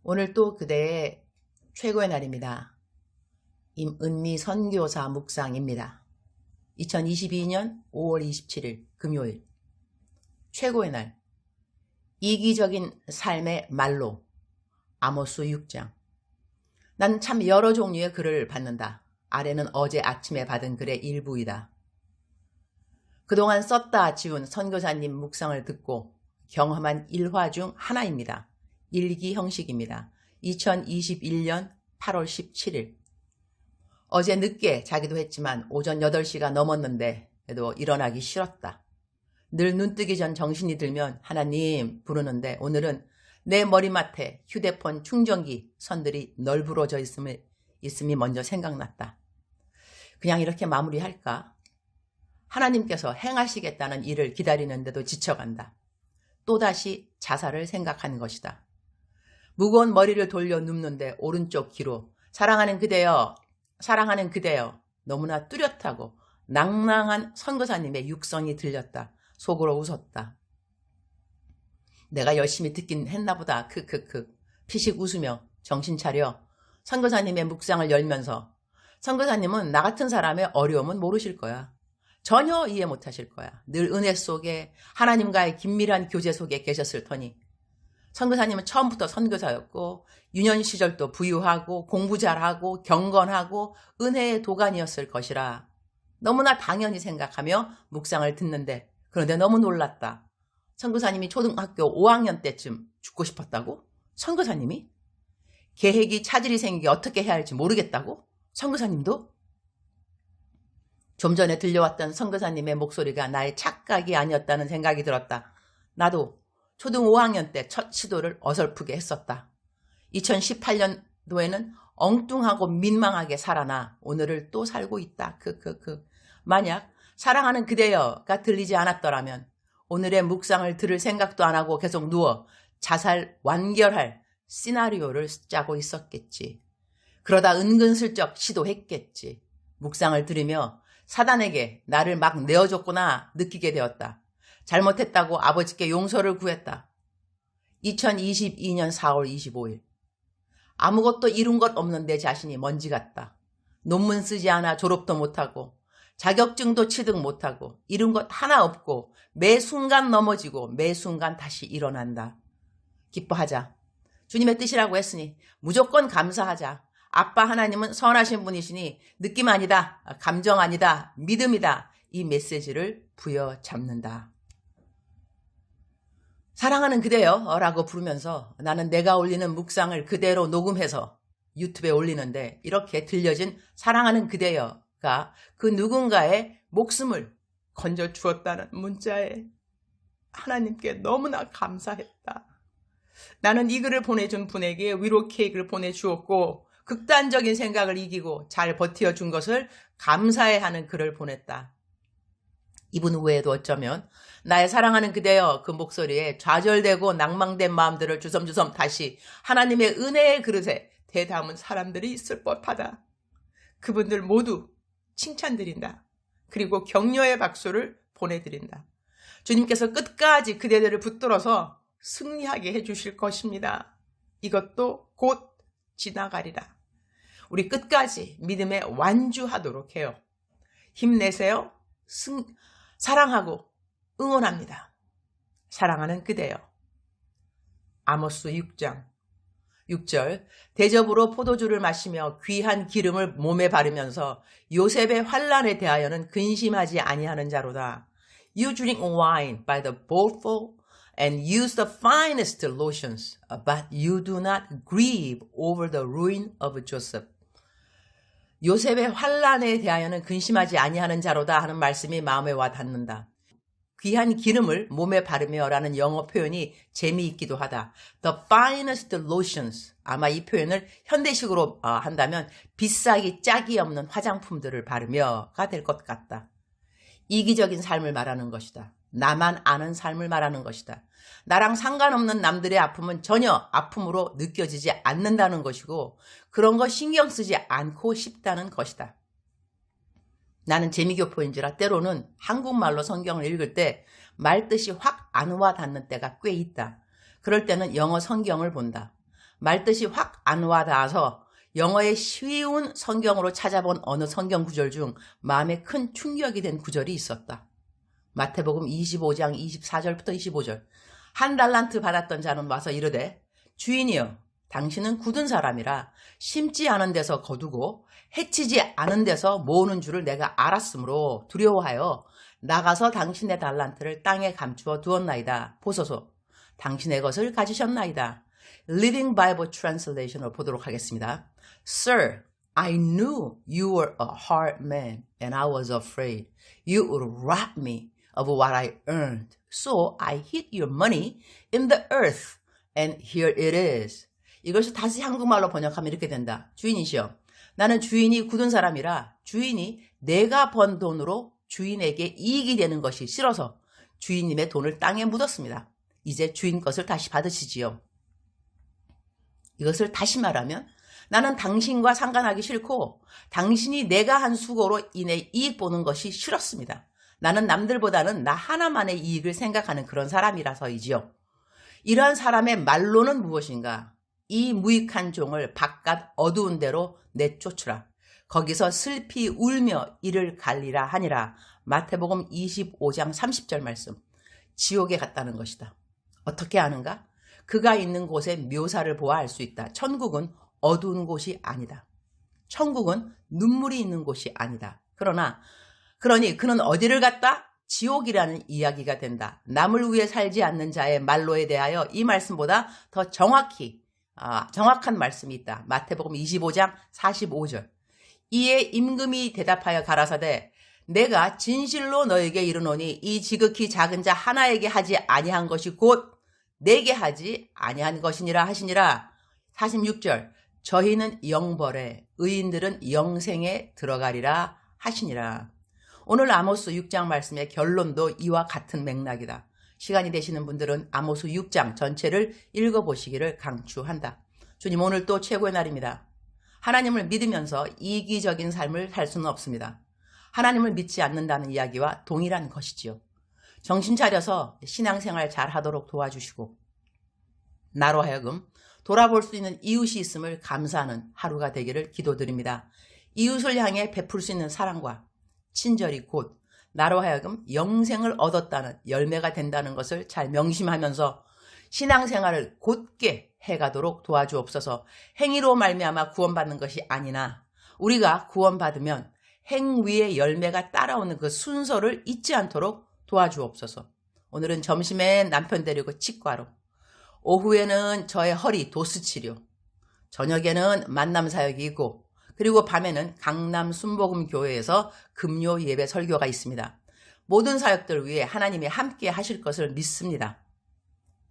오늘 또 그대의 최고의 날입니다. 임은미 선교사 묵상입니다. 2022년 5월 27일 금요일 최고의 날 이기적인 삶의 말로 아모스 6장. 난 참 여러 종류의 글을 받는다. 아래는 어제 아침에 받은 글의 일부이다. 그동안 썼다 지운 선교사님 묵상을 듣고 경험한 일화 중 하나입니다. 일기 형식입니다. 2021년 8월 17일. 어제 늦게 자기도 했지만 오전 8시가 넘었는데도 일어나기 싫었다. 늘 눈뜨기 전 정신이 들면 하나님 부르는데 오늘은 내 머리맡에 휴대폰 충전기 선들이 널브러져 있음이 먼저 생각났다. 그냥 이렇게 마무리할까? 하나님께서 행하시겠다는 일을 기다리는데도 지쳐간다. 또다시 자살을 생각하는 것이다. 무거운 머리를 돌려 눕는데 오른쪽 귀로 사랑하는 그대여, 사랑하는 그대여. 너무나 뚜렷하고 낭낭한 선교사님의 육성이 들렸다. 속으로 웃었다. 내가 열심히 듣긴 했나 보다. 크크크. 피식 웃으며 정신 차려 선교사님의 묵상을 열면서 선교사님은 나 같은 사람의 어려움은 모르실 거야. 전혀 이해 못하실 거야. 늘 은혜 속에 하나님과의 긴밀한 교제 속에 계셨을 터니 선교사님은 처음부터 선교사였고 유년 시절도 부유하고 공부 잘하고 경건하고 은혜의 도가니였을 것이라 너무나 당연히 생각하며 묵상을 듣는데 그런데 너무 놀랐다. 선교사님이 초등학교 5학년 때쯤 죽고 싶었다고? 선교사님이? 계획이 차질이 생기게 어떻게 해야 할지 모르겠다고? 선교사님도? 좀 전에 들려왔던 선교사님의 목소리가 나의 착각이 아니었다는 생각이 들었다. 나도 초등 5학년 때 첫 시도를 어설프게 했었다. 2018년도에는 엉뚱하고 민망하게 살아나 오늘을 또 살고 있다. 만약 사랑하는 그대여가 들리지 않았더라면 오늘의 묵상을 들을 생각도 안 하고 계속 누워 자살 완결할 시나리오를 짜고 있었겠지. 그러다 은근슬쩍 시도했겠지. 묵상을 들으며 사단에게 나를 막 내어줬구나 느끼게 되었다. 잘못했다고 아버지께 용서를 구했다. 2022년 4월 25일. 아무것도 이룬 것 없는 내 자신이 먼지 같다. 논문 쓰지 않아 졸업도 못하고 자격증도 취득 못하고 이룬 것 하나 없고 매 순간 넘어지고 매 순간 다시 일어난다. 기뻐하자. 주님의 뜻이라고 했으니 무조건 감사하자. 아빠 하나님은 선하신 분이시니 느낌 아니다, 감정 아니다, 믿음이다. 이 메시지를 부여잡는다. 사랑하는 그대여 라고 부르면서 나는 내가 올리는 묵상을 그대로 녹음해서 유튜브에 올리는데 이렇게 들려진 사랑하는 그대여가 그 누군가의 목숨을 건져주었다는 문자에 하나님께 너무나 감사했다. 나는 이 글을 보내준 분에게 위로 케이크를 보내주었고 극단적인 생각을 이기고 잘 버텨준 것을 감사해하는 글을 보냈다. 이분 외에도 어쩌면 나의 사랑하는 그대여 그 목소리에 좌절되고 낭망된 마음들을 주섬주섬 다시 하나님의 은혜의 그릇에 대담은 사람들이 있을 법하다. 그분들 모두 칭찬드린다. 그리고 격려의 박수를 보내드린다. 주님께서 끝까지 그대들을 붙들어서 승리하게 해주실 것입니다. 이것도 곧 지나가리라. 우리 끝까지 믿음에 완주하도록 해요. 힘내세요. 사랑하고 응원합니다. 사랑하는 그대여. 아모스 6장 6절. 대접으로 포도주를 마시며 귀한 기름을 몸에 바르면서 요셉의 환난에 대하여는 근심하지 아니하는 자로다. You drink wine by the bowlful and use the finest lotions, but you do not grieve over the ruin of Joseph. 요셉의 환난에 대하여는 근심하지 아니하는 자로다 하는 말씀이 마음에 와 닿는다. 귀한 기름을 몸에 바르며 라는 영어 표현이 재미있기도 하다. The finest lotions. 아마 이 표현을 현대식으로 한다면 비싸기 짝이 없는 화장품들을 바르며가 될 것 같다. 이기적인 삶을 말하는 것이다. 나만 아는 삶을 말하는 것이다. 나랑 상관없는 남들의 아픔은 전혀 아픔으로 느껴지지 않는다는 것이고 그런 거 신경 쓰지 않고 싶다는 것이다. 나는 재미교포인지라 때로는 한국말로 성경을 읽을 때 말뜻이 확 안 와닿는 때가 꽤 있다. 그럴 때는 영어 성경을 본다. 말뜻이 확 안 와닿아서 영어의 쉬운 성경으로 찾아본 어느 성경 구절 중 마음에 큰 충격이 된 구절이 있었다. 마태복음 25장 24절부터 25절. 한 달란트 받았던 자는 와서 이르되 주인이여 당신은 굳은 사람이라 심지 않은 데서 거두고 해치지 않은 데서 모으는 줄을 내가 알았으므로 두려워하여 나가서 당신의 달란트를 땅에 감추어 두었나이다. 보소서 당신의 것을 가지셨나이다. Living Bible Translation을 보도록 하겠습니다. Sir, I knew you were a hard man and I was afraid you would rob me of what I earned. So I hid your money in the earth and here it is. 이것을 다시 한국말로 번역하면 이렇게 된다. 주인이시여, 나는 주인이 굳은 사람이라 주인이 내가 번 돈으로 주인에게 이익이 되는 것이 싫어서 주인님의 돈을 땅에 묻었습니다. 이제 주인 것을 다시 받으시지요. 이것을 다시 말하면 나는 당신과 상관하기 싫고 당신이 내가 한 수고로 인해 이익 보는 것이 싫었습니다. 나는 남들보다는 나 하나만의 이익을 생각하는 그런 사람이라서이지요. 이러한 사람의 말로는 무엇인가? 이 무익한 종을 바깥 어두운 데로 내쫓으라. 거기서 슬피 울며 이를 갈리라 하니라. 마태복음 25장 30절 말씀. 지옥에 갔다는 것이다. 어떻게 아는가? 그가 있는 곳의 묘사를 보아 알 수 있다. 천국은 어두운 곳이 아니다. 천국은 눈물이 있는 곳이 아니다. 그러니 그는 어디를 갔다? 지옥이라는 이야기가 된다. 남을 위해 살지 않는 자의 말로에 대하여 이 말씀보다 더 정확한 말씀이 있다. 마태복음 25장 45절. 이에 임금이 대답하여 가라사대 내가 진실로 너에게 이르노니 이 지극히 작은 자 하나에게 하지 아니한 것이 곧 내게 하지 아니한 것이니라 하시니라. 46절. 저희는 영벌에 의인들은 영생에 들어가리라 하시니라. 오늘 아모스 6장 말씀의 결론도 이와 같은 맥락이다. 시간이 되시는 분들은 아모스 6장 전체를 읽어보시기를 강추한다. 주님, 오늘 또 최고의 날입니다. 하나님을 믿으면서 이기적인 삶을 살 수는 없습니다. 하나님을 믿지 않는다는 이야기와 동일한 것이지요. 정신 차려서 신앙생활 잘 하도록 도와주시고 나로 하여금 돌아볼 수 있는 이웃이 있음을 감사하는 하루가 되기를 기도드립니다. 이웃을 향해 베풀 수 있는 사랑과 친절이 곧 나로 하여금 영생을 얻었다는 열매가 된다는 것을 잘 명심하면서 신앙생활을 곧게 해가도록 도와주옵소서. 행위로 말미암아 구원받는 것이 아니나 우리가 구원받으면 행위의 열매가 따라오는 그 순서를 잊지 않도록 도와주옵소서. 오늘은 점심에 남편 데리고 치과로, 오후에는 저의 허리 도수치료, 저녁에는 만남사역이 있고 그리고 밤에는 강남 순복음교회에서 금요 예배 설교가 있습니다. 모든 사역들 위해 하나님이 함께 하실 것을 믿습니다.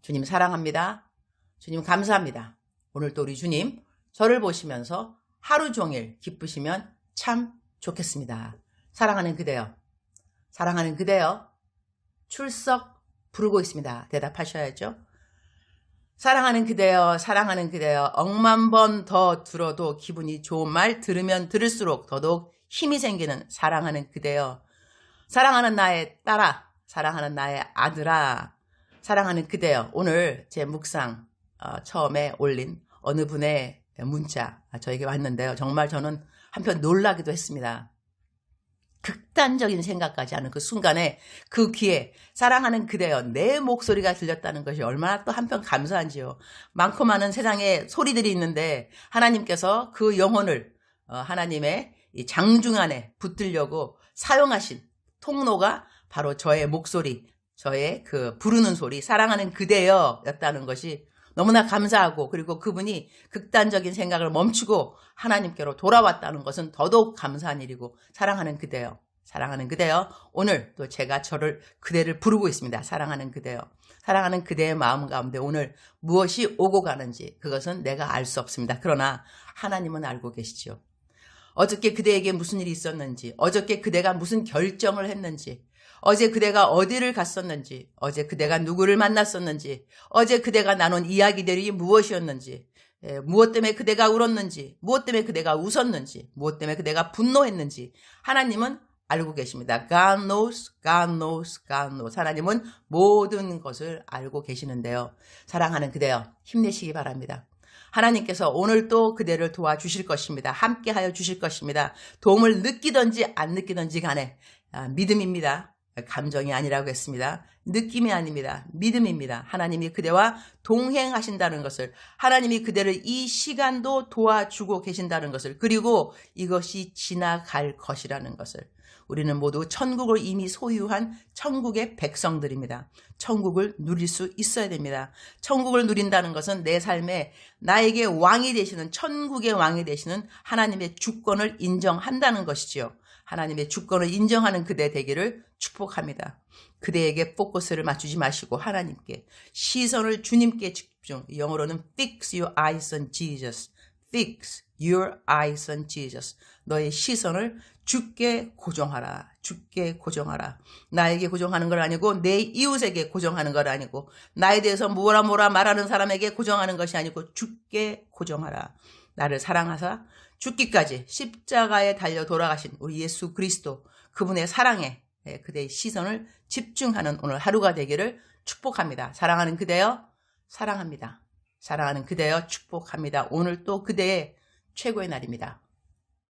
주님 사랑합니다. 주님 감사합니다. 오늘도 우리 주님 저를 보시면서 하루 종일 기쁘시면 참 좋겠습니다. 사랑하는 그대여, 사랑하는 그대여, 출석 부르고 있습니다. 대답하셔야죠. 사랑하는 그대여, 사랑하는 그대여, 억만 번 더 들어도 기분이 좋은 말 들으면 들을수록 더더욱 힘이 생기는 사랑하는 그대여, 사랑하는 나의 딸아, 사랑하는 나의 아들아, 사랑하는 그대여. 오늘 제 묵상 처음에 올린 어느 분의 문자 저에게 왔는데요. 정말 저는 한편 놀라기도 했습니다. 극단적인 생각까지 하는 그 순간에 그 귀에 사랑하는 그대여 내 목소리가 들렸다는 것이 얼마나 또 한편 감사한지요. 많고 많은 세상에 소리들이 있는데 하나님께서 그 영혼을 하나님의 이 장중 안에 붙들려고 사용하신 통로가 바로 저의 목소리, 저의 그 부르는 소리, 사랑하는 그대여 였다는 것이 너무나 감사하고, 그리고 그분이 극단적인 생각을 멈추고 하나님께로 돌아왔다는 것은 더더욱 감사한 일이고, 사랑하는 그대여, 사랑하는 그대여, 오늘 또 제가 그대를 부르고 있습니다. 사랑하는 그대여, 사랑하는 그대의 마음 가운데 오늘 무엇이 오고 가는지 그것은 내가 알 수 없습니다. 그러나 하나님은 알고 계시죠. 어저께 그대에게 무슨 일이 있었는지, 어저께 그대가 무슨 결정을 했는지, 어제 그대가 어디를 갔었는지, 어제 그대가 누구를 만났었는지, 어제 그대가 나눈 이야기들이 무엇이었는지, 무엇 때문에 그대가 울었는지, 무엇 때문에 그대가 웃었는지, 무엇 때문에 그대가 분노했는지 하나님은 알고 계십니다. God knows, God knows, God knows. 하나님은 모든 것을 알고 계시는데요. 사랑하는 그대여, 힘내시기 바랍니다. 하나님께서 오늘 또 그대를 도와주실 것입니다. 함께하여 주실 것입니다. 도움을 느끼든지 안 느끼든지 간에 믿음입니다. 감정이 아니라고 했습니다. 느낌이 아닙니다. 믿음입니다. 하나님이 그대와 동행하신다는 것을, 하나님이 그대를 이 시간도 도와주고 계신다는 것을, 그리고 이것이 지나갈 것이라는 것을. 우리는 모두 천국을 이미 소유한 천국의 백성들입니다. 천국을 누릴 수 있어야 됩니다. 천국을 누린다는 것은 내 삶에 나에게 왕이 되시는, 천국의 왕이 되시는 하나님의 주권을 인정한다는 것이지요. 하나님의 주권을 인정하는 그대 되기를 축복합니다. 그대에게 포커스를 맞추지 마시고 하나님께, 시선을 주님께 집중. 영어로는 fix your eyes on Jesus. Fix your eyes on Jesus. 너의 시선을 주께 고정하라. 주께 고정하라. 나에게 고정하는 건 아니고, 내 이웃에게 고정하는 건 아니고, 나에 대해서 뭐라 말하는 사람에게 고정하는 것이 아니고 주께 고정하라. 나를 사랑하사 죽기까지 십자가에 달려 돌아가신 우리 예수 그리스도, 그분의 사랑에 그대의 시선을 집중하는 오늘 하루가 되기를 축복합니다. 사랑하는 그대여 사랑합니다. 사랑하는 그대여 축복합니다. 오늘 또 그대의 최고의 날입니다.